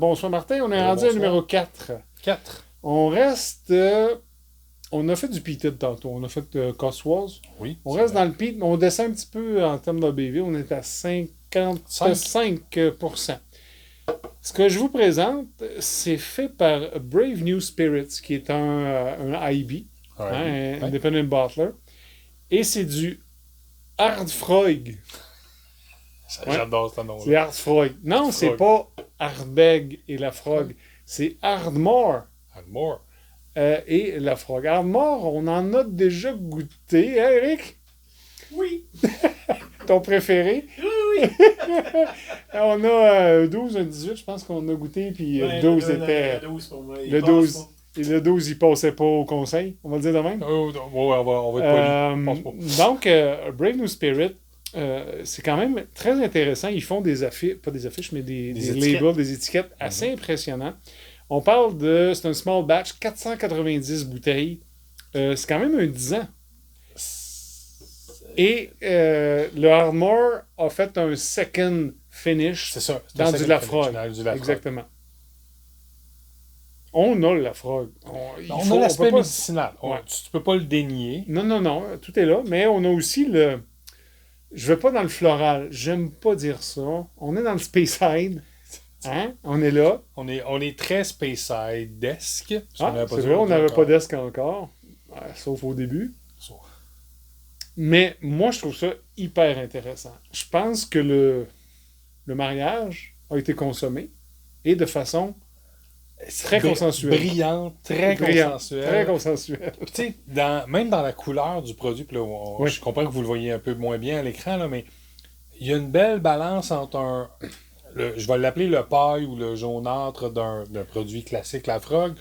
bonsoir Martin, on est rendu à numéro 4. 4. On reste... on a fait du peated tantôt, on a fait Cosworth. Oui. On reste dans le peat, mais on descend un petit peu en termes d'ABV, on est à 55%. Ce que je vous présente, c'est fait par Brave New Spirits, qui est un IB, un Independent Bottler. Et c'est du Hardfroig. J'adore ce nom-là. C'est Hardfroig. Non, c'est pas Hardbeg et la Frog. C'est Hardmore. Hardmore. Et la Frog. Hardmore, on en a déjà goûté, hein, Eric? Oui. Ton préféré? Oui. On a un 12, un 18, je pense qu'on a goûté, puis le 12 était... Le 12 pour moi. Le 12, et le 12, il passait pas au conseil, on va le dire de même. On va être poli. Donc, Brave New Spirit, c'est quand même très intéressant. Ils font des affiches, pas des affiches, mais des labels, des étiquettes assez impressionnants. On parle de, c'est un small batch, 490 bouteilles. C'est quand même un 10 ans. Et le Hardmore a fait un second finish dans du Lafroig. Exactement. On a le Lafroig. On a l'aspect médicinal. Tu peux pas le dénier. Non, tout est là. Mais on a aussi le... Je vais pas dans le floral. J'aime pas dire ça. On est dans le Speyside. Hein? On est là. On est très Speyside-esque. C'est vrai, on n'avait pas d'esque encore. Sauf au début. Mais moi, je trouve ça hyper intéressant. Je pense que le mariage a été consommé et de façon très consensuelle. Brillante, très consensuelle. Très consensuelle. Tu sais, même dans la couleur du produit, puis là, je comprends que vous le voyez un peu moins bien à l'écran, là, mais il y a une belle balance entre je vais l'appeler le paille ou le jaunâtre d'un produit classique, la Frog.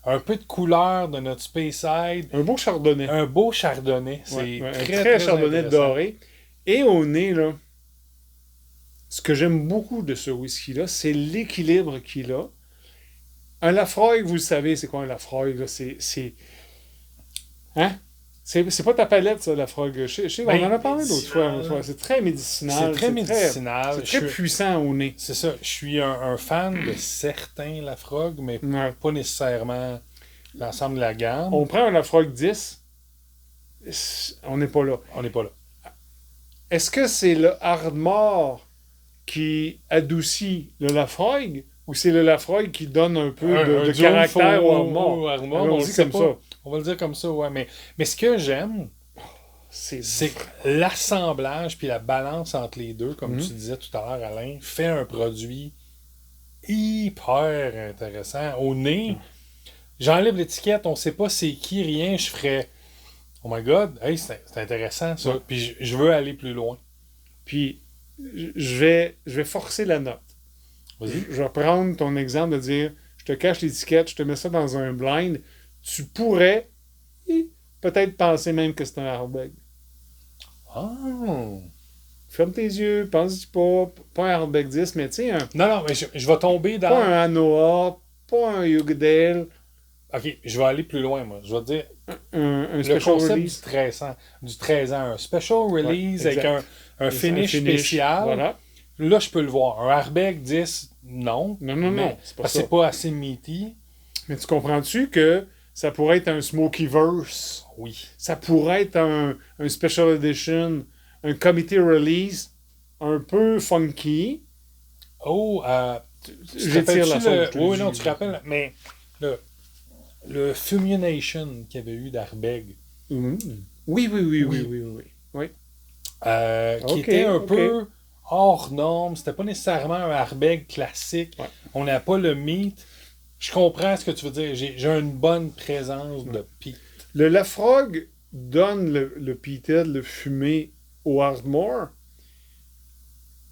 Un peu de couleur de notre Speyside. Un beau chardonnay. Un beau chardonnay. C'est très chardonnay doré. Et au nez, là, ce que j'aime beaucoup de ce whisky-là, c'est l'équilibre qu'il a. Un Lafroig, vous le savez, c'est quoi un Lafroig? Là? Hein? C'est pas ta palette, ça, Lafroig. On en a parlé d'autres fois. C'est très médicinal. C'est très médicinal. C'est très puissant au nez. C'est ça. Je suis un fan de certains Lafroig, mais pas nécessairement l'ensemble de la gamme. On prend un Lafroig 10, on n'est pas là. On n'est pas là. Est-ce que c'est le Ardmore qui adoucit le Lafroig ou c'est le Lafroig qui donne un peu de caractère au Ardmore? On le dit comme ça. On va le dire comme ça, ouais. Mais ce que j'aime, c'est l'assemblage puis la balance entre les deux, comme tu disais tout à l'heure, Alain, fait un produit hyper intéressant. Au nez, j'enlève l'étiquette, on sait pas c'est qui, rien, je ferais « Oh my God, hey, c'est intéressant ça. Ouais. » Puis je veux aller plus loin. Puis je vais forcer la note. Vas-y. Je vais prendre ton exemple de dire « Je te cache l'étiquette, je te mets ça dans un blind. » Tu pourrais peut-être penser même que c'est un Ardbeg. Oh! Ferme tes yeux, pense-y pas un Ardbeg 10, mais tu sais, Non, mais je vais tomber dans... Pas un Anoa, pas un Yougdale. OK, je vais aller plus loin, moi. Je vais dire... Un special release. Du 13 ans. Un special release avec un finish spécial. Voilà. Là, je peux le voir. Un Ardbeg 10, non. Non. C'est pas assez meaty. Mais tu comprends-tu que ça pourrait être un Smokyverse? Oui. Ça pourrait être un Special Edition, un Committee Release, un peu funky. Oh, j'étire la sauce. Oui, non, tu te rappelles, mais le Fumination qu'il y avait eu d'Ardbeg. Oui. Qui était un peu hors norme. C'était pas nécessairement un Ardbeg classique. Ouais. On n'a pas le meat. Je comprends ce que tu veux dire. J'ai une bonne présence de peat. Le Lafroig donne le peated, le fumé au Ardmore,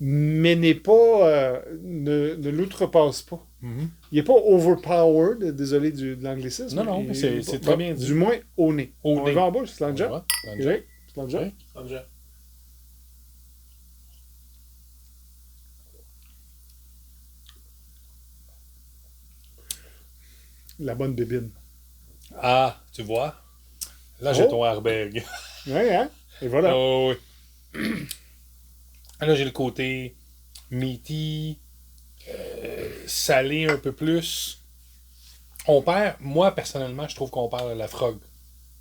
mais n'est pas... ne l'outrepasse pas. Mm-hmm. Il n'est pas overpowered, désolé de l'anglicisme. Non, mais c'est très bien dit. Du moins au nez. On va en bouche, Slanja. Slanja. La bonne bébine. Ah, tu vois? Là, j'ai ton Ardbeg. Oui, hein? Et voilà. Oh, oui. Là, j'ai le côté meaty. salé un peu plus. Moi, personnellement, je trouve qu'on perd la frog.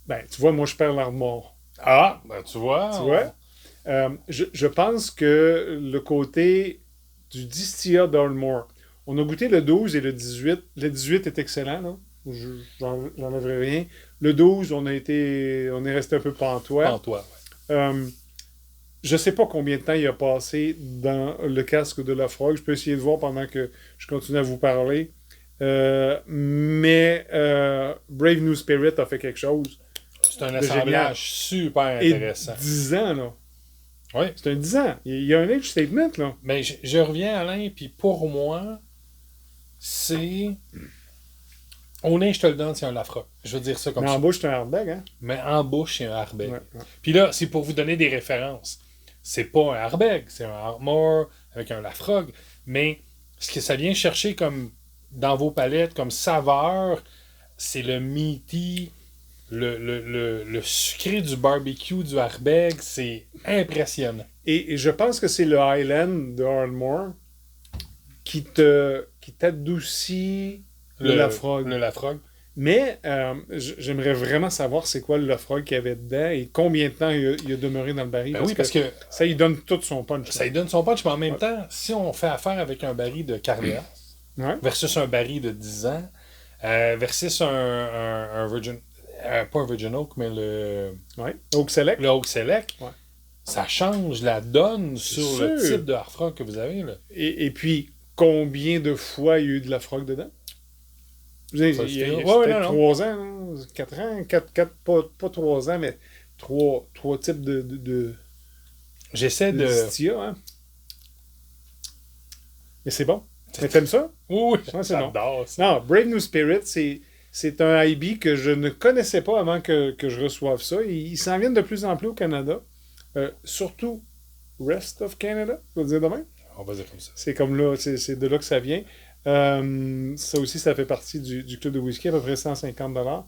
Ben, tu vois, moi, je perds l'Ardmore. Ah, ben tu vois. Tu vois? Je pense que le côté du distillat d'Ardmore, on a goûté le 12 et le 18. Le 18 est excellent, là. J'enlèverai rien. Le 12, on est resté un peu pantois. Pantois, ouais. Je sais pas combien de temps il a passé dans le casque de la frog. Je peux essayer de voir pendant que je continue à vous parler. Mais Brave New Spirit a fait quelque chose. C'est un assemblage super intéressant. Et 10 ans, là. Oui. C'est un 10 ans. Il y a un age statement, là. Mais je reviens, Alain, puis pour moi, c'est... Au nez, je te le donne, c'est un Lafroc. Je veux dire ça comme Mais ça. en bouche, c'est un hardbag, hein? Mais en bouche, c'est un Ardbeg. Ouais. Puis là, c'est pour vous donner des références. C'est pas un Ardbeg, c'est un Ardmore avec un Lafroc. Mais ce que ça vient chercher comme dans vos palettes, comme saveur, c'est le meaty, le sucré du barbecue du Ardbeg. C'est impressionnant. Et je pense que c'est le Highland de Ardmore qui t'adoucit le Lafroig. Le Lafroig. Mais j'aimerais vraiment savoir c'est quoi le Lafroig qu'il y avait dedans et combien de temps il a demeuré dans le baril. Ben parce que ça lui donne tout son punch. Ça lui donne son punch, mais en même temps, si on fait affaire avec un baril de Carlias versus un baril de 10 ans, versus un Virgin... pas un Virgin Oak, mais le... Oak Select. Le Oak Select. Ouais. Ça change la donne sur le type de Lafroig que vous avez. Là. Et puis, combien de fois il y a eu de Lafroig dedans? Il y a peut-être 3 ans, 4 ans, pas 3 ans, mais 3 types de J'essaie de... Distillat, hein? Mais c'est bon. Mais t'aimes ça? Oui, j'adore ça. Non, Brave New Spirit, c'est un IB que je ne connaissais pas avant que je reçoive ça. Ils s'en viennent de plus en plus au Canada. Surtout Rest of Canada, on va dire demain. On va dire comme ça. C'est comme là, c'est de là que ça vient. Ça aussi, ça fait partie du club de whisky, à peu près 150$.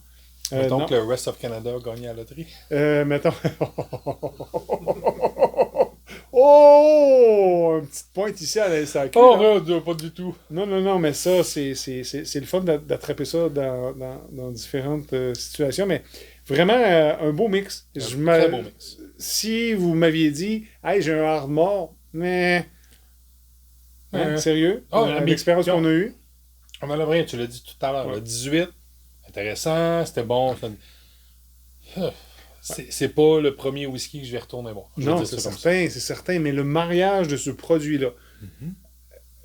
Mettons que le Rest of Canada a gagné à la loterie. Mettons... Oh! Un petit point ici à la SAQ. Oh, pas du tout. Non, mais ça, c'est le fun d'attraper ça dans différentes situations. Mais vraiment, un beau mix. Très beau mix. Si vous m'aviez dit, hey, j'ai un Ardmore, mais... sérieux? L'expérience qu'on a eue? On en a rien, tu l'as dit tout à l'heure. Le 18, intéressant, c'était bon. C'est pas le premier whisky que je vais retourner voir. Non, c'est certain, mais le mariage de ce produit-là,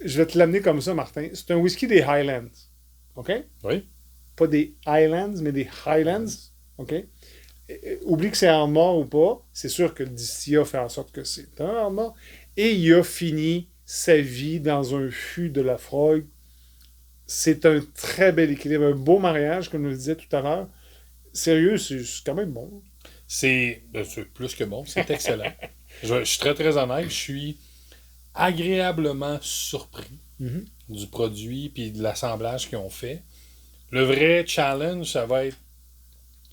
je vais te l'amener comme ça, Martin. C'est un whisky des Highlands. OK? Oui. Pas des Highlands, mais des Highlands. OK? Oublie que c'est Ardmore ou pas. C'est sûr que le distillat fait en sorte que c'est un Ardmore. Et il a fini sa vie dans un fût de Lafroig. C'est un très bel équilibre, un beau mariage, comme je le disais tout à l'heure. Sérieux, c'est quand même bon. C'est plus que bon, c'est excellent. Je suis très, très honnête. Je suis agréablement surpris du produit et de l'assemblage qu'ils ont fait. Le vrai challenge, ça va être...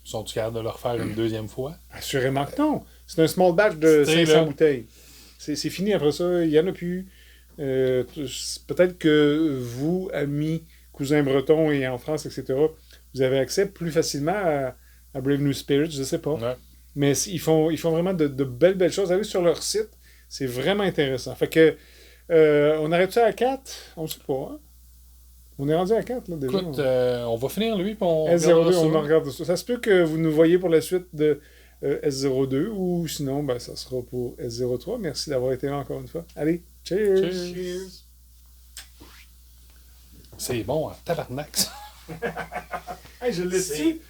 Sont-ils capables de le refaire une deuxième fois? Assurément que non. C'est un small batch de 500 bouteilles. C'est fini après ça. Il n'y en a plus. Peut-être que vous, amis, cousins bretons et en France, etc., vous avez accès plus facilement à Brave New Spirit, je ne sais pas. Ouais. Mais ils font vraiment de belles choses. Allez sur leur site, c'est vraiment intéressant. Fait que, on arrête ça à 4? On ne sait pas, hein? On est rendu à 4, là, déjà. Écoute, on va finir lui, puis on S02, on regarde ça. Ça se peut que vous nous voyez pour la suite de S02, ou sinon, ben, ça sera pour S03. Merci d'avoir été là encore une fois. Allez, cheers! Cheers. C'est bon, hein? Tabarnak, ça! Hey, je l'ai su!